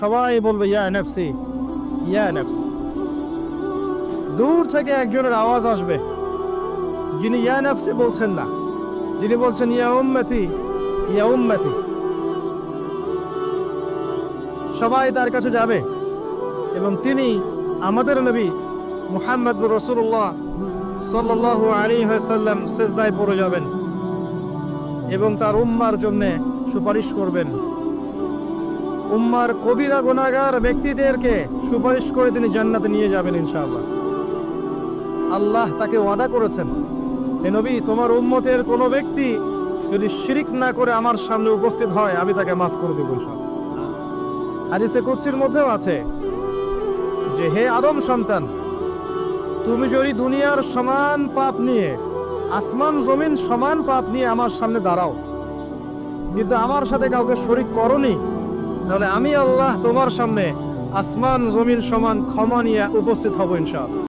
সবাই বলবে ইয়া নাফসি ইয়া নাফসি। দূর থেকে একজনের আওয়াজ আসবে, যিনি ইয়া নাফসি বলছেন না, যিনি বলছেন ইয়া উম্মতি ইয়া উম্মতি। সবাই তার কাছে যাবে এবং তিনি আমাদের নবী মুহাম্মদ রাসূলুল্লাহ সাল্লাল্লাহু আলাইহি ওয়াসাল্লাম সিজদায় পড়ে যাবেন এবং তার উম্মার জন্য সুপারিশ করবেন। উম্মার কবিরা গুনাহগার ব্যক্তিদেরকে সুপারিশ করে তিনি জান্নাতে নিয়ে যাবেন ইনশাআল্লাহ। আল্লাহ তাকে ওয়াদা করেছেন, হে নবী, তোমার উম্মতের কোনো ব্যক্তি যদি শিরিক না করে আমার সামনে উপস্থিত হয় আমি তাকে মাফ করে দেব ইনশাআল্লাহ। হাদিসে কুদসির মধ্যেও আছে যে হে আদম সন্তান, তুমি যদি দুনিয়ার সমান পাপ নিয়ে, আসমান জমিন সমান পাপ নিয়ে আমার সামনে দাঁড়াও, কিন্তু আমার সাথে কাউকে শরীক করনি, তাহলে আমি আল্লাহ তোমার সামনে আসমান জমিন সমান ক্ষমা নিয়ে উপস্থিত হব ইনশাআল্লাহ।